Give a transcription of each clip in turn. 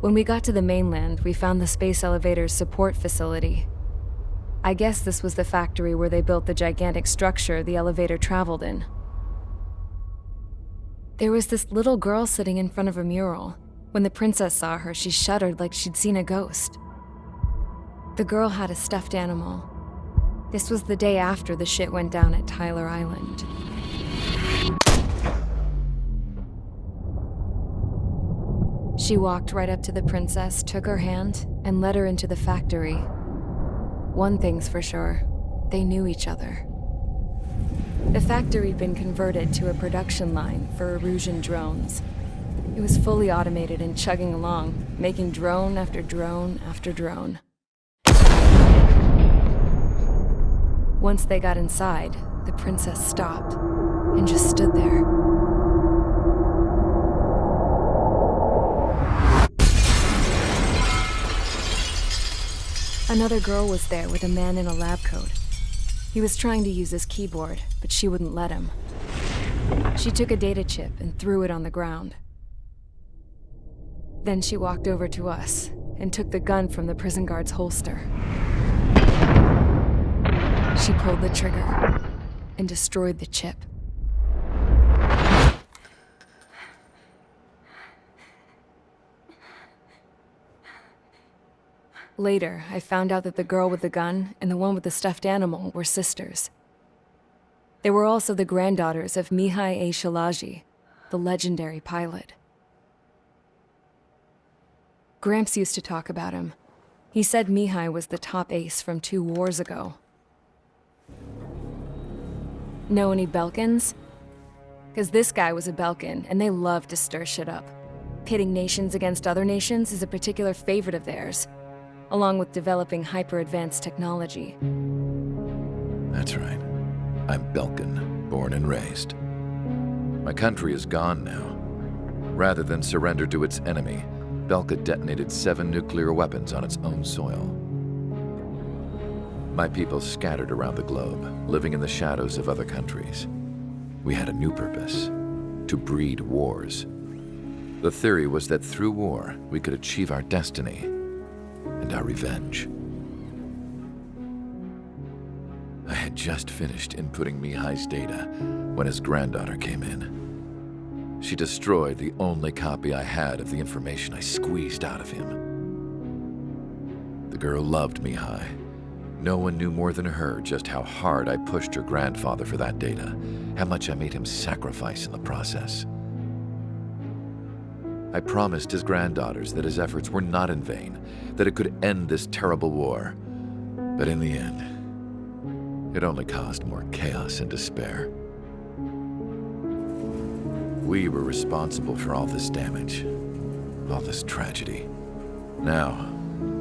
When we got to the mainland, we found the space elevator's support facility. I guess this was the factory where they built the gigantic structure the elevator traveled in. There was this little girl sitting in front of a mural. When the princess saw her, she shuddered like she'd seen a ghost. The girl had a stuffed animal. This was the day after the shit went down at Tyler Island. She walked right up to the princess, took her hand, and led her into the factory. One thing's for sure, they knew each other. The factory'd been converted to a production line for Erusian drones. It was fully automated and chugging along, making drone after drone after drone. Once they got inside, the princess stopped and just stood there. Another girl was there with a man in a lab coat. He was trying to use his keyboard, but she wouldn't let him. She took a data chip and threw it on the ground. Then she walked over to us and took the gun from the prison guard's holster. She pulled the trigger and destroyed the chip. Later, I found out that the girl with the gun and the one with the stuffed animal were sisters. They were also the granddaughters of Mihai A. Shalaji, the legendary pilot. Gramps used to talk about him. He said Mihai was the top ace from 2 wars ago. Know any Belkans? Because this guy was a Belkan, and they love to stir shit up. Pitting nations against other nations is a particular favorite of theirs, along with developing hyper-advanced technology. That's right. I'm Belkan, born and raised. My country is gone now. Rather than surrender to its enemy, Belka detonated 7 nuclear weapons on its own soil. My people scattered around the globe, living in the shadows of other countries. We had a new purpose: to breed wars. The theory was that through war, we could achieve our destiny and our revenge. I had just finished inputting Mihai's data when his granddaughter came in. She destroyed the only copy I had of the information I squeezed out of him. The girl loved Mihai. No one knew more than her just how hard I pushed her grandfather for that data, how much I made him sacrifice in the process. I promised his granddaughters that his efforts were not in vain, that it could end this terrible war. But in the end, it only caused more chaos and despair. We were responsible for all this damage, all this tragedy. Now,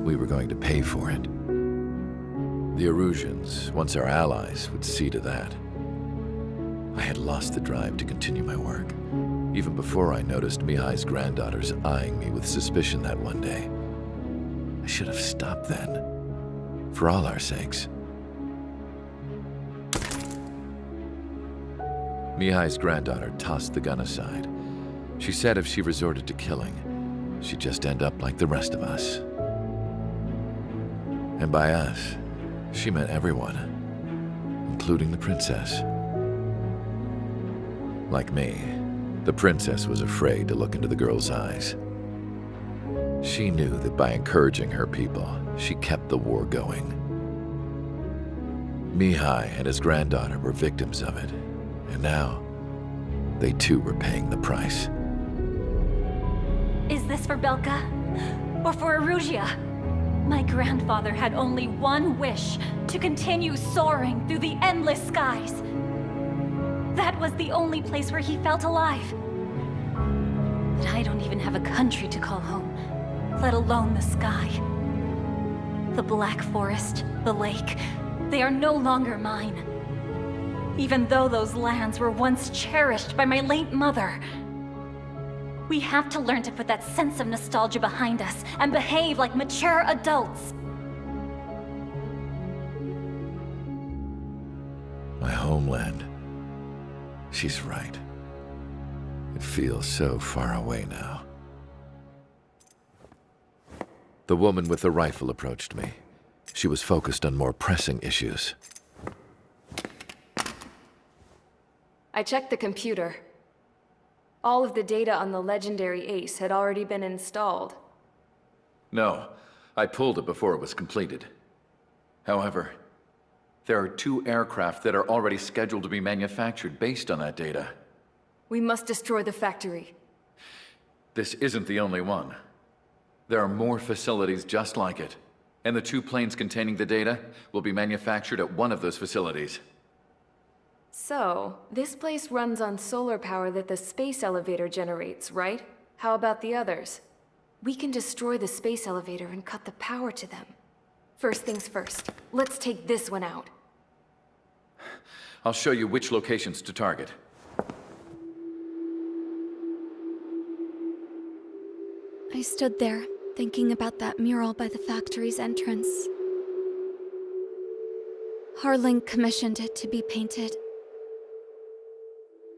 we were going to pay for it. The Erusians, once our allies, would see to that. I had lost the drive to continue my work, even before I noticed Mihai's granddaughters eyeing me with suspicion that one day. I should have stopped then, for all our sakes. Mihai's granddaughter tossed the gun aside. She said if she resorted to killing, she'd just end up like the rest of us. And by us, she meant everyone, including the princess. Like me, the princess was afraid to look into the girl's eyes. She knew that by encouraging her people, she kept the war going. Mihai and his granddaughter were victims of it, and now they too were paying the price. Is this for Belka? Or for Erusia? My grandfather had only one wish: to continue soaring through the endless skies. That was the only place where he felt alive. But I don't even have a country to call home, let alone the sky. The Black Forest, the lake, they are no longer mine. Even though those lands were once cherished by my late mother. We have to learn to put that sense of nostalgia behind us and behave like mature adults. My homeland. She's right. It feels so far away now. The woman with the rifle approached me. She was focused on more pressing issues. I checked the computer. All of the data on the legendary Ace had already been installed. No, I pulled it before it was completed. However, there are 2 aircraft that are already scheduled to be manufactured based on that data. We must destroy the factory. This isn't the only one. There are more facilities just like it, and the 2 planes containing the data will be manufactured at one of those facilities. So, this place runs on solar power that the space elevator generates, right? How about the others? We can destroy the space elevator and cut the power to them. First things first, let's take this one out. I'll show you which locations to target. I stood there, thinking about that mural by the factory's entrance. Harling commissioned it to be painted.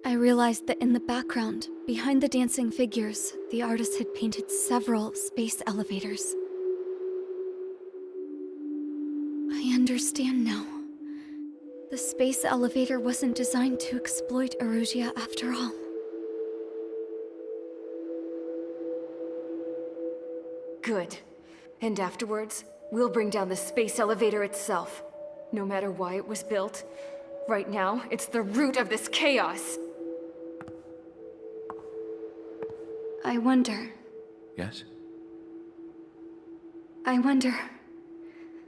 I realized that in the background, behind the dancing figures, the artist had painted several space elevators. I understand now. The space elevator wasn't designed to exploit Erusia after all. Good. And afterwards, we'll bring down the space elevator itself. No matter why it was built, right now, it's the root of this chaos. I wonder Yes?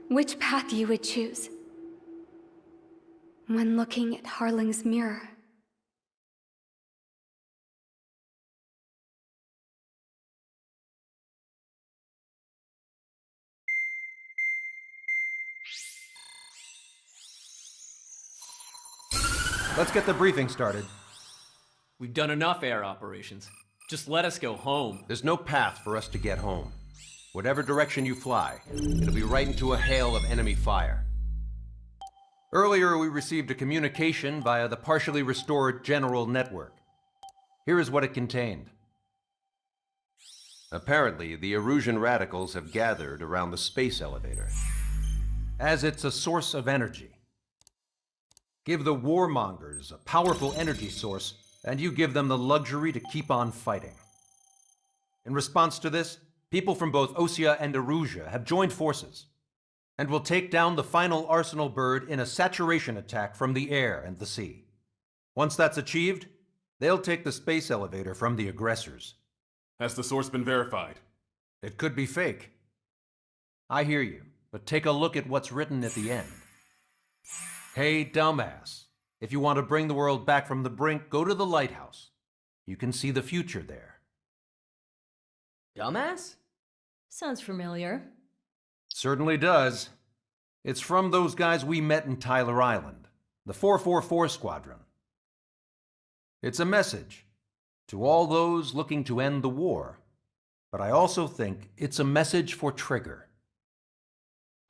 which path you would choose when looking at Harling's mirror. Let's get the briefing started. We've done enough air operations. Just let us go home. There's no path for us to get home. Whatever direction you fly, it'll be right into a hail of enemy fire. Earlier, we received a communication via the partially restored general network. Here is what it contained. Apparently, the Erusian radicals have gathered around the space elevator, as it's a source of energy. Give the warmongers a powerful energy source, and you give them the luxury to keep on fighting. In response to this, people from both Osea and Erusia have joined forces, and will take down the final Arsenal bird in a saturation attack from the air and the sea. Once that's achieved, they'll take the space elevator from the aggressors. Has the source been verified? It could be fake. I hear you, but take a look at what's written at the end. Hey, dumbass. If you want to bring the world back from the brink, go to the Lighthouse. You can see the future there. Dumbass? Sounds familiar. Certainly does. It's from those guys we met in Tyler Island, the 444 Squadron. It's a message to all those looking to end the war, but I also think it's a message for Trigger.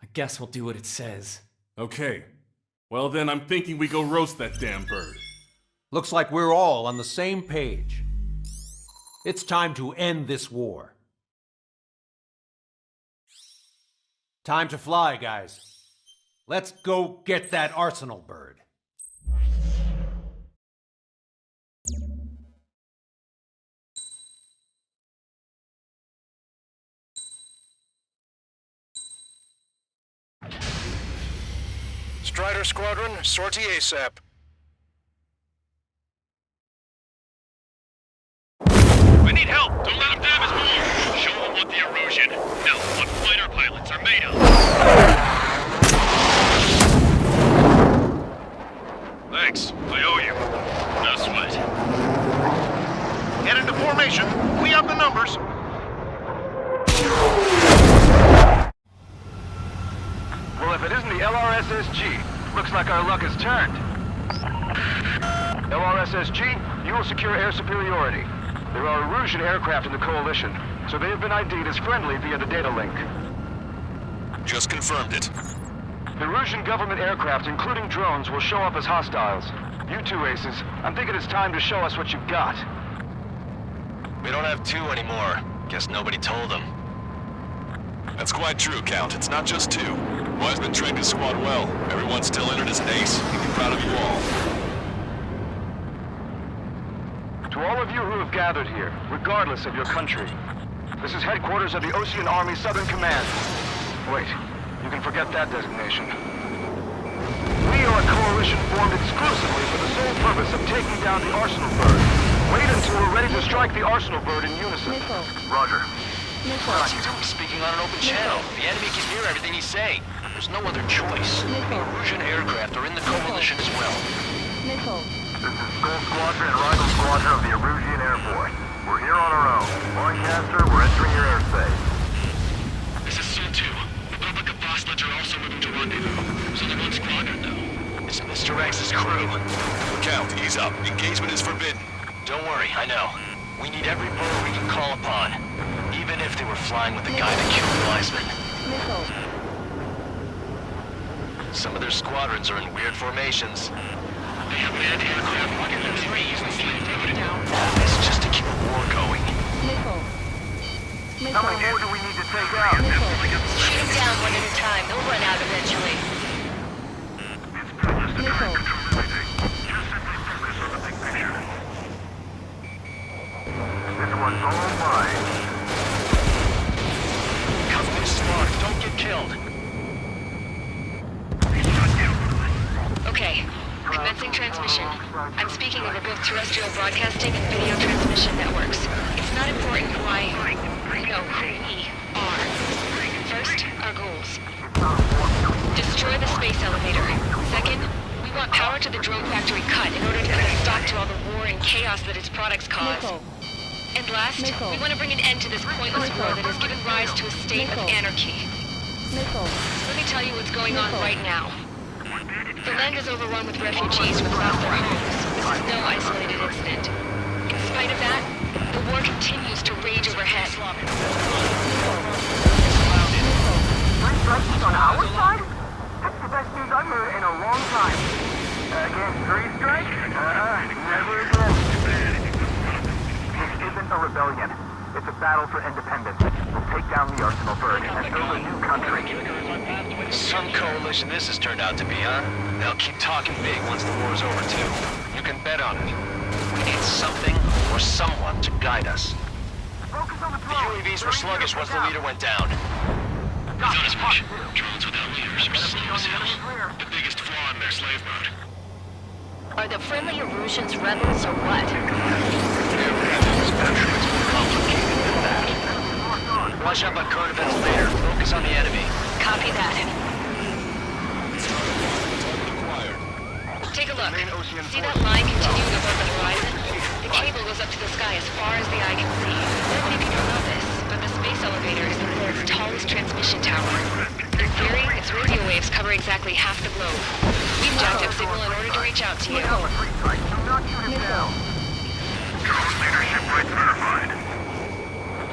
I guess we'll do what it says. Okay. Well then, I'm thinking we go roast that damn bird. Looks like we're all on the same page. It's time to end this war. Time to fly, guys. Let's go get that Arsenal bird. Strider Squadron, sortie ASAP. We need help! Don't let them damage more! Show them what the Erusian, no, what fighter pilots are made of! Thanks, I owe you. No sweat. Get into formation. We have the numbers. Well, if it isn't the LRSSG, looks like our luck has turned. LRSSG, you will secure air superiority. There are Erusian aircraft in the Coalition, so they have been ID'd as friendly via the data link. Just confirmed it. The Erusian government aircraft, including drones, will show up as hostiles. You two aces, I'm thinking it's time to show us what you've got. We don't have two anymore. Guess nobody told them. That's quite true, Count. It's not just two. Wiseman trained his squad well. Everyone's still entered as an ace. He'd be proud of you all. To all of you who have gathered here, regardless of your country, this is headquarters of the Ocean Army Southern Command. Wait, you can forget that designation. We are a coalition formed exclusively for the sole purpose of taking down the Arsenal Bird. Wait until we're ready to strike the Arsenal Bird in unison. Roger. What's he doing speaking on an open channel? The enemy can hear everything he's saying. There's no other choice. The Erusian aircraft are in the coalition as well. This is Skull Squadron and Rival Squadron of the Erusian Air Force. We're here on our own. Lancaster, we're entering your airspace. This is Sul-2. Republic of Voslage are also moving to rendezvous. So the one squadron, though. It's Mr. X's crew. Count, ease up. Engagement is forbidden. Don't worry, I know. We need every bird we can call upon. Even if they were flying with the guy that killed Wiseman. Some of their squadrons are in weird formations. They have manned aircraft walking in threes and slave road. This is just to keep the war going. How many more do we need to take out? Shoot them down one at a time. They'll run out eventually. This one's all mine. Cover me smart. Don't get killed. Okay. Commencing transmission. I'm speaking over both terrestrial broadcasting and video transmission networks. It's not important who I know who we are. First, our goals. Destroy the space elevator. Second, we want power to the drone factory cut in order to put a stop to all the war and chaos that its products cause. And last, we want to bring an end to this pointless war that has given rise to a state of anarchy. Let me tell you what's going on right now. The land is overrun with refugees who have lost their homes. This is no isolated incident. In spite of that, the war continues to rage overhead. On our side? That's the best news I've heard in a long time. Against three strikes? Never again. This isn't a rebellion. It's a battle for independence. We'll take down the Arsenal Bird and build a new country. Some coalition this has turned out to be, huh? They'll keep talking big once the war's over, too. You can bet on it. We need something or someone to guide us. The UAVs were sluggish once the leader went down. Without his mission, drones without leaders are slow as hell. The biggest flaw in their slave mode. Are the friendly Erusians rebels or what? They're rebels, but I'm sure it's more complicated than that. Brush up on current events later. Focus on the enemy. Copy that. Take a look. See that line continuing above the horizon? The cable goes up to the sky as far as the eye can see. Many people know this, but the space elevator is the world's tallest transmission tower. In theory, its radio waves cover exactly half the globe. We've jacked up signal in order to reach out to you. Drone leadership right certified.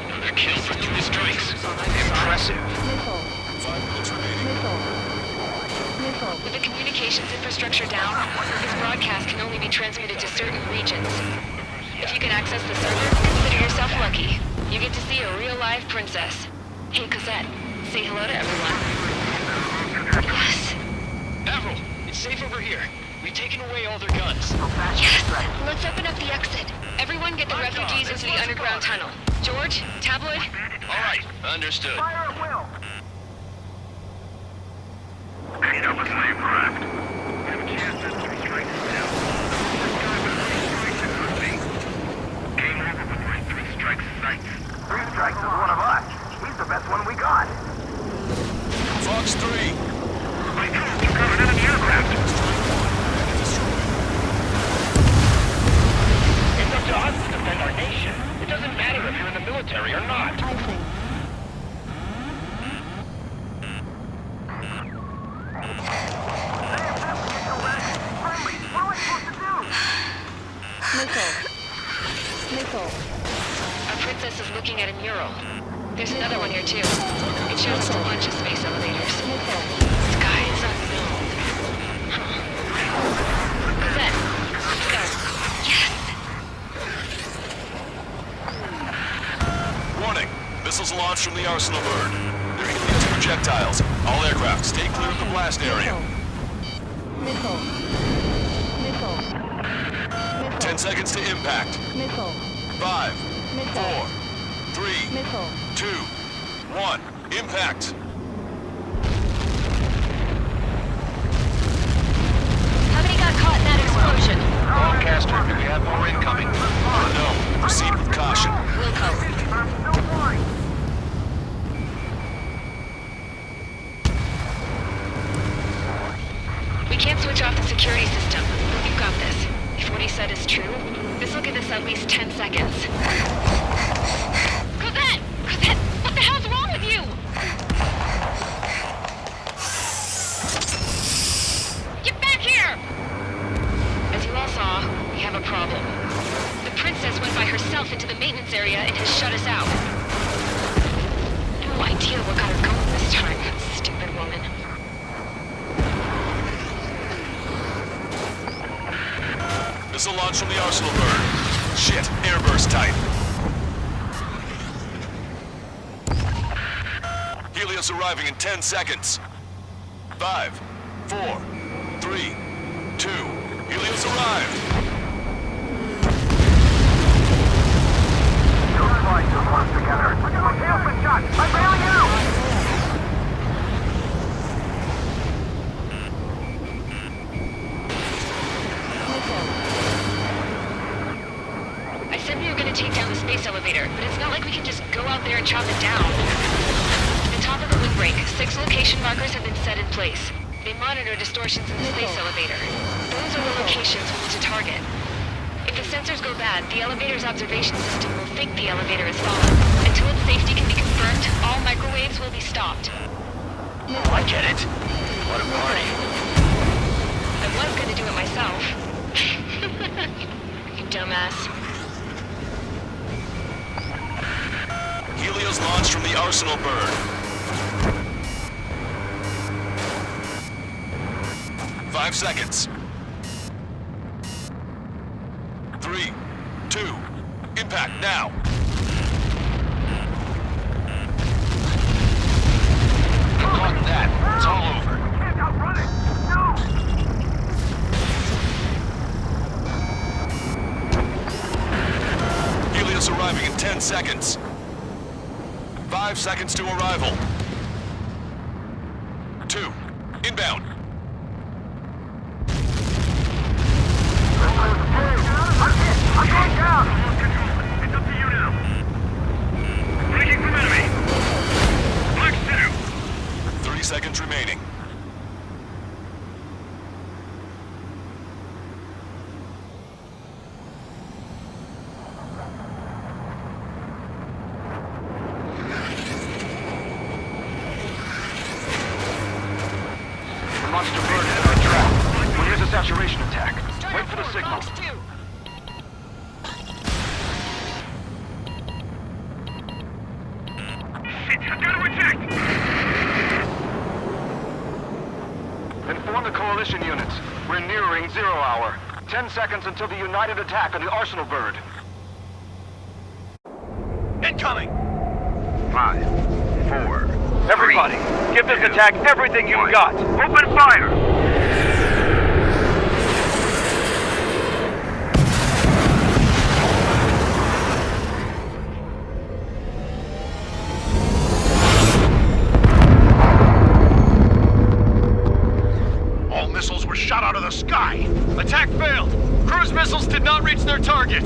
Another kill for 3 strikes. Impressive. With the communications infrastructure down, this broadcast can only be transmitted to certain regions. If you can access the server, consider yourself lucky. You get to see a real live princess. Hey, Cosette, say hello to everyone. Yes. Avril, it's safe over here. We've taken away all their guns. Yes! Let's open up the exit. Everyone get the refugees into the underground tunnel. George, Tabloid? All right, understood. Fire at will. Picked up a slave craft. Have a chance to strike it down. Game over with my 3 strikes sights. 3 strikes is one of us. He's the best one we got. Fox 3. Lighthouse, you got an enemy aircraft. It's up to us to defend our nation. It doesn't matter if you're in the military or not. I think. Nicole. Our princess is looking at a mural. There's another one here too. It shows us a bunch of space elevators. Sky is unknown. Cosette. Yes! Warning. Missiles launched from the Arsenal Bird. They're projectiles. All aircraft, stay clear of the blast area. Missile. Missile. 10 seconds to impact. Missile. 5, Missile. 4, 3, Missile. 2, 1. Impact. How many got caught in that explosion? Broadcaster, do we have more incoming? No. Proceed with caution. Wilco. We can't switch off the security system. You've got this. If what he said is true, this will give us at least 10 seconds. Cosette! Cosette! What the hell's wrong with you? Get back here! As you all saw, we have a problem. The princess went by herself into the maintenance area and has shut us out. No idea what got her going this time. Stupid woman. Missile launch from the arsenal bird. Shit, airburst type. Helios arriving in 10 seconds. 5, 4, 3, 2. Helios arrived. Don't fight too close together. Open shot! I'm bailing out! I said we were gonna take down the space elevator, but it's not like we can just go out there and chop it down. At the top of the windbreak, 6 location markers have been set in place. They monitor distortions in the space elevator. Those are the locations we need to target. If the sensors go bad, the elevator's observation system will think the elevator is fallen. Until its safety can be confirmed, all microwaves will be stopped. Oh, I get it. What a party. I was gonna do it myself. You dumbass. Helios launched from the arsenal bird. 5 seconds. 3, 2, impact now. Caught that. It's all over. Helios arriving in 10 seconds. 5 seconds to arrival. 2, inbound. I'm going down! It's up to you now. Breaking from enemy. Mark 2. 3 seconds remaining. The monster bird is in our trap. We'll use a saturation attack. Wait for the signal. Shit, I've got to eject! Inform the coalition units. We're nearing 0 hour. 10 seconds until the united attack on the arsenal bird. Incoming! 5, 4. Everybody, give this attack everything you've got. Open fire! All missiles were shot out of the sky! Attack failed! Cruise missiles did not reach their target!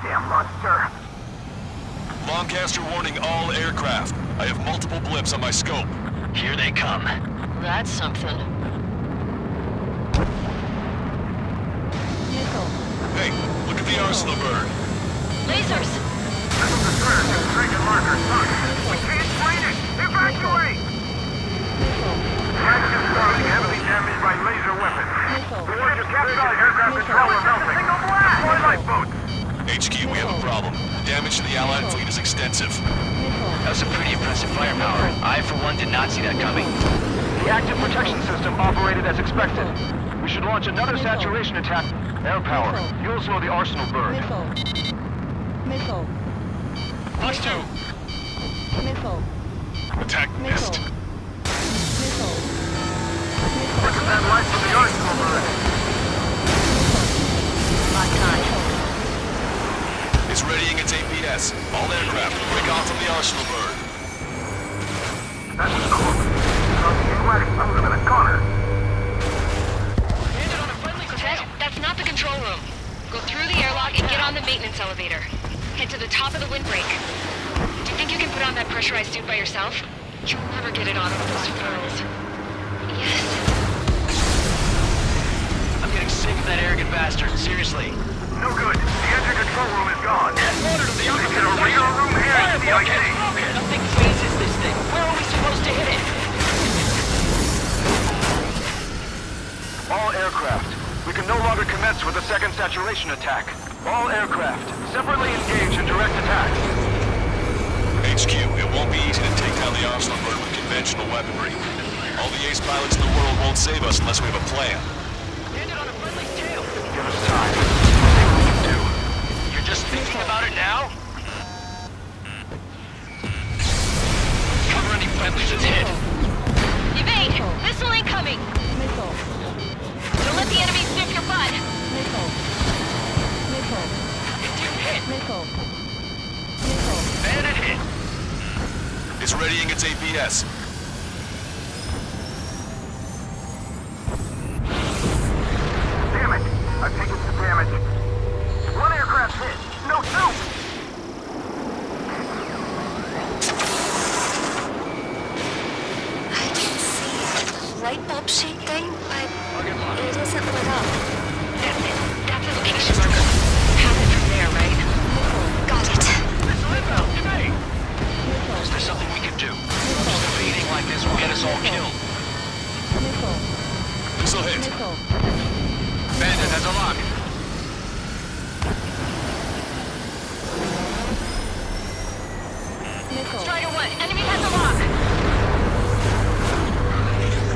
Damn monster! Lancaster warning all aircraft. I have multiple blips on my scope. Here they come. That's something. Missile. Hey, look at the arsenal bird. Lasers! Missile destroyer just triggered marker sunk. We can't explain it! Evacuate! Missile. Flag confirmed heavily damaged by laser weapons. Missile. We want to capture aircraft control and melting. Deploy lifeboats! HQ, we have a problem. Damage to the Allied fleet is extensive. Missile. That was some pretty impressive firepower. I, for one, did not see that coming. The active protection system operated as expected. We should launch another saturation attack. Air power. You'll slow the arsenal bird. Missile. Missile. Plus 2. Missile. Attack missed. Missile. Look at that light from the arsenal bird. It's readying its APS. All aircraft, break off from the arsenal bird. That's cool. I'm gonna corner. Zed, that's not the control room. Go through the airlock and get on the maintenance elevator. Head to the top of the windbreak. Do you think you can put on that pressurized suit by yourself? You'll never get it on with those furls. Yes. I'm getting sick of that arrogant bastard, seriously. No good. The engine control room is gone. Order to the Is it a real room here at the IT? Nothing phases this thing. Where are we supposed to hit it? All aircraft. We can no longer commence with a second saturation attack. All aircraft, separately engage in direct attack. HQ, it won't be easy to take down the arsenal bird with conventional weaponry. All the ace pilots in the world won't save us unless we have a plan. Land it on a friendly's tail. Give us time. Nothing we can do. You're just thinking about it now? Cover any friendlies it's hit. Evade! Missile incoming! Missile. Don't let the enemy sniff your butt! Missile. Missile. Didn't hit. Missile. Missile. And it hit. It's readying its APS. Damn it! I've taken some damage. One aircraft hit. No, two! I can see a light bulb shaped thing, but it isn't lit up. That's it. That's the location marker. Have it from there, right? Got it. Missile inbound. Evade. Is there something we can do? Just evading like this will get us all killed. Missile. Missile hit. Missile. Bandit has a lock. Missile. Strider 1, enemy has a lock!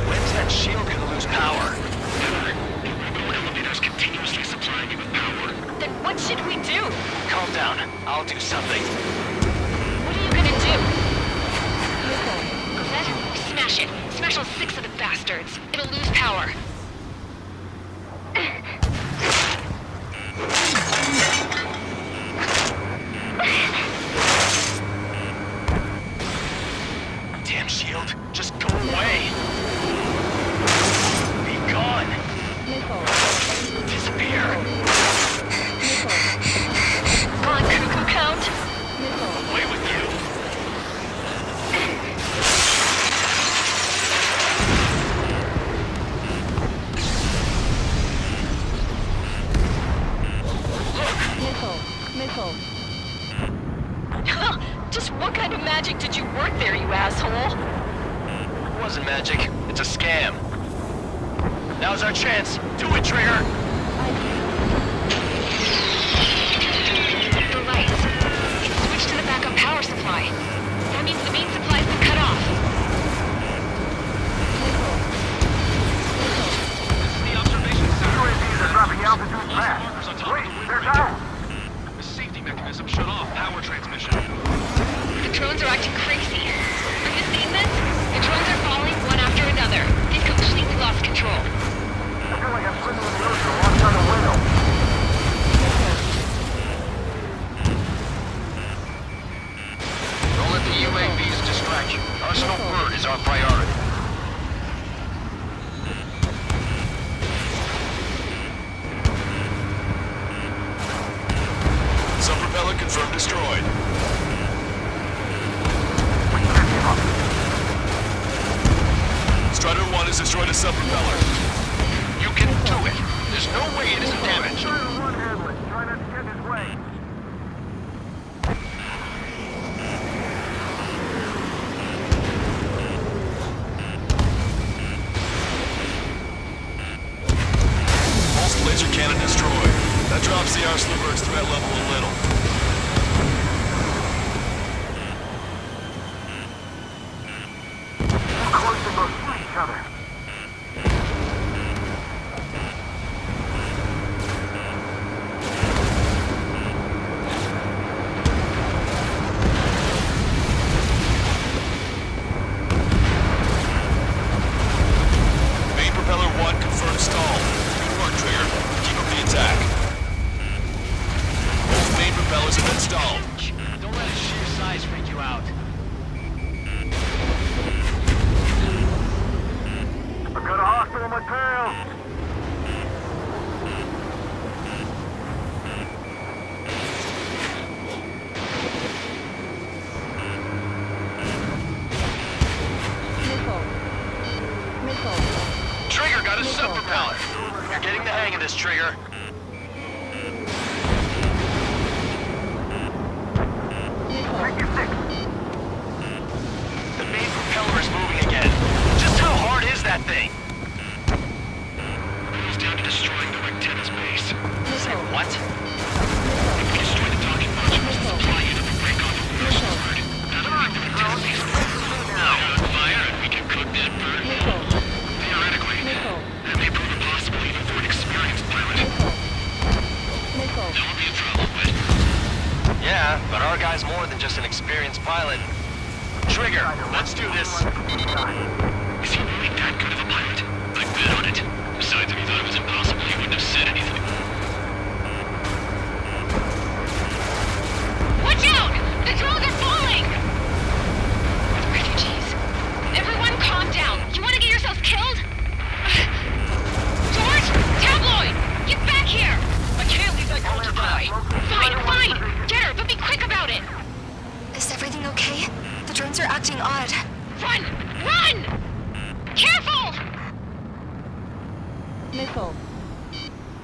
When's that shield gonna lose power? Elevators continuously supplying you with power. Then what should we do? Calm down. I'll do something. What are you gonna do? Zed, smash it. Smash all 6 of the bastards. It'll lose power. Damn shield. Just go away. Be gone. Missile. Disappear. Come on, cuckoo count! Missile. Away with you. Missile. Missile. Just what kind of magic did you work there, you asshole? It wasn't magic. It's a scam. Now's our chance. Do it, Trigger. The lights. It's switched to the backup power supply. That means the main supply's been cut off. The observation UAVs are dropping altitude fast. Wait, there's ours. The safety mechanism shut off power transmission. The drones are acting crazy. Are you seeing this? The drones are falling one after another. They've completely lost control. I feel like I'm swimming in the ocean alongside a whale. Don't let the UAVs distract you. Arsenal Bird is our priority. Sub-propeller confirmed destroyed. Strider 1 has destroyed a sub-propeller. You can do it. There's no way it isn't damaged. Strider 1 handling. Try not to get in his way. Pulsed laser cannon destroyed. That drops the arsenal bird's threat level a little. We're close and close to each other. propellers have been stalled. Don't let its sheer size freak you out. I've got a hostile on my tail! Trigger got a sub-propeller. You're getting the hang of this, Trigger. The main propeller is moving again. Just how hard is that thing? It's down to destroying the Eighteenth base. Say what? If we destroy the docking modules, the supply unit will break off from the ocean bird. That'll bring the Eighteenth base on fire, and we can cook that bird. Theoretically, that may prove impossible even for an experienced pilot. That would be a trouble, but Yeah, but our guy's more than just an experienced pilot. Trigger, let's do this. is he really that good of a pilot? I bet on it. Besides, if he thought it was impossible, he wouldn't have said anything. Watch out! The drones are falling! Refugees. Everyone calm down. You want to get yourselves killed? George! Tabloid! Get back here! I can't leave that girl to die. Fine. Get her, but be quick about it. Is everything okay? The drones are acting odd. Run! Careful!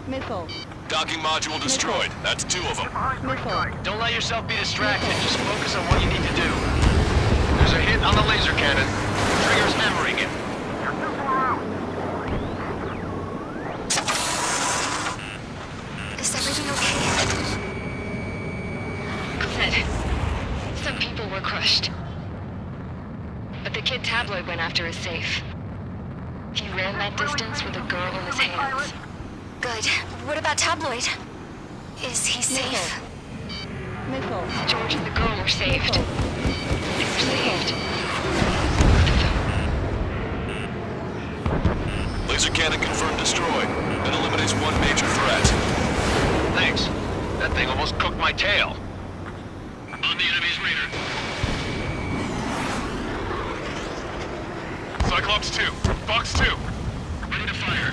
Missile. Docking module destroyed. That's 2 of them. Don't let yourself be distracted. Just focus on what you need to do. There's a hit on the laser cannon. Trigger's hammering it. Is everything okay? Good. Some people were crushed. But the kid Tabloid went after his safe. He ran that distance with a girl in his hands. Good. What about Tabloid? Is he safe? George and the girl were saved. They were saved. Laser cannon confirmed destroyed. That eliminates one major threat. Thanks. That thing almost cooked my tail. On the enemy's radar. Cyclops 2. Fox 2. Ready to fire.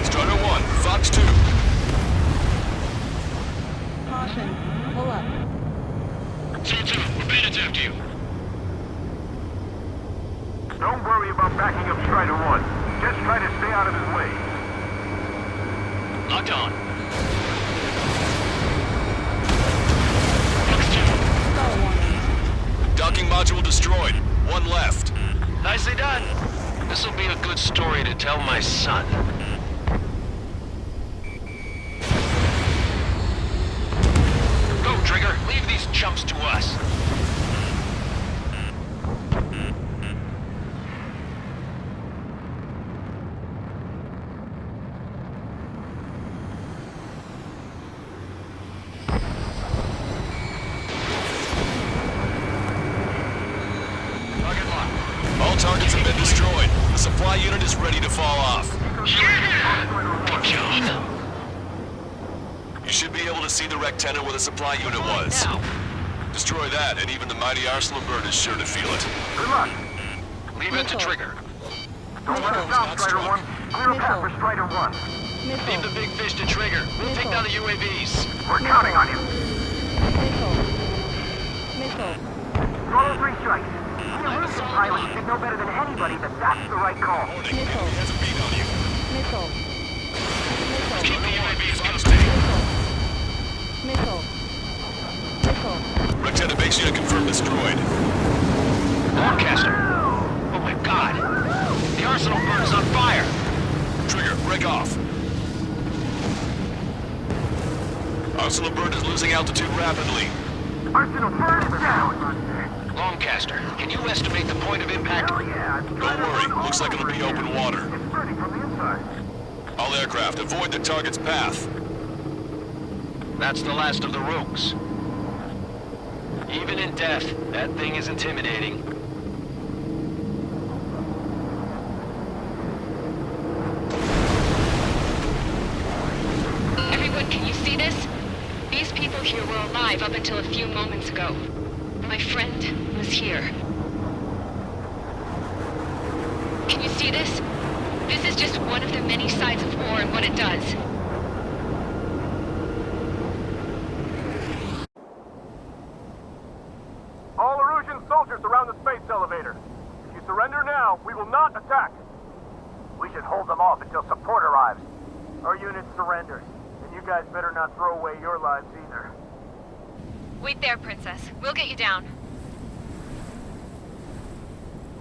Strider 1. Fox 2. Caution. Pull up. C2. We're bandits after you. Don't worry about backing up Strider 1. Just try to stay out of his way. Locked on. Docking module destroyed. 1 left. Nicely done. This'll be a good story to tell my son. Go, Trigger. Leave these chumps to us. All targets have been destroyed. The supply unit is ready to fall off. Good job. You should be able to see the wrecked tenet where the supply unit was. Destroy that, and even the mighty Arsenal bird is sure to feel it. Good luck. Leave it to Trigger. Don't let us down, Strider 1. Clear a path for Strider 1. Leave the big fish to Trigger. We'll take down the UAVs. We're counting on you. Missile. Follow 3 strikes. The Illusion pilot should know better than anybody that that's the right call. Warning, enemy has a beat on you. Missile. Keep the UAVs ghosting. Missile. Wrecked tenet base unit confirmed destroyed. Lancaster. Oh my god. The Arsenal bird is on fire. Trigger, break off. Arsenal bird is losing altitude rapidly. Arsenal bird is down. Lancaster, can you estimate the point of impact? Don't worry, looks like it'll be open water. It's burning from the inside. All aircraft, avoid the target's path. That's the last of the rogues. Even in death, that thing is intimidating. alive up until a few moments ago. My friend was here. Can you see this? This is just one of the many sides of war and what it does. All Erusian soldiers around the space elevator. If you surrender now, we will not attack. We should hold them off until support arrives. Our unit surrenders, and you guys better not throw away your lives either. Wait there, Princess. We'll get you down.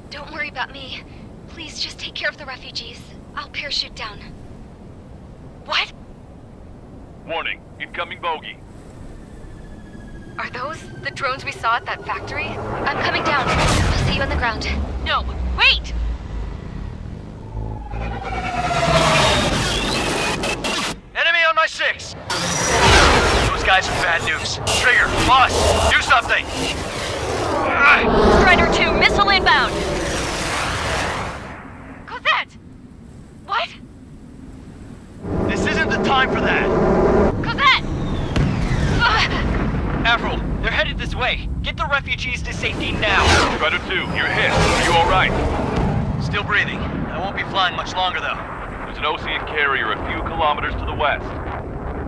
Don't worry about me. Please just take care of the refugees. I'll parachute down. What? Warning, incoming bogey. Are those the drones we saw at that factory? I'm coming down. I'll see you on the ground. No, wait! Enemy on my 6! Those guys are bad news. Trigger, boss, do something! Strider 2, missile inbound! Cosette! What? This isn't the time for that! Cosette! Avril, they're headed this way. Get the refugees to safety now. Strider 2, you're hit. Are you alright? Still breathing. I won't be flying much longer, though. There's an Ocean carrier a few kilometers to the west.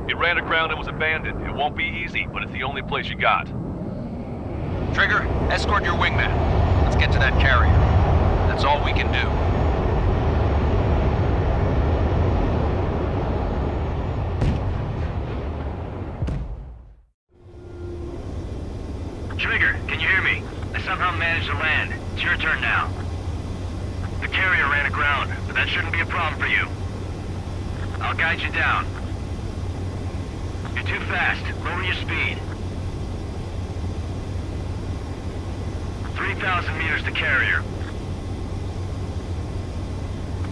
It ran aground and was abandoned. It won't be easy, but it's the only place you got. Trigger, escort your wingman. Let's get to that carrier. That's all we can do. Trigger, can you hear me? I somehow managed to land. It's your turn now. The carrier ran aground, but that shouldn't be a problem for you. I'll guide you down. You're too fast. Lower your speed. 3,000 meters to carrier.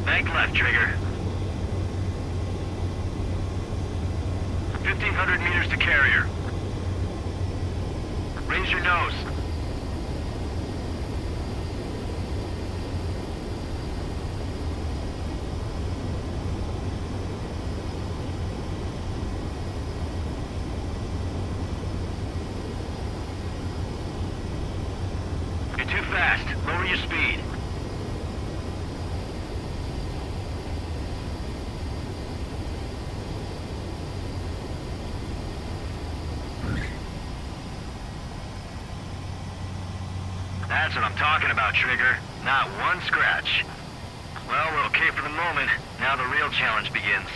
Bank left, Trigger. 1,500 meters to carrier. Raise your nose. You're too fast. Lower your speed. That's what I'm talking about, Trigger. Not one scratch. Well, we're okay for the moment. Now the real challenge begins.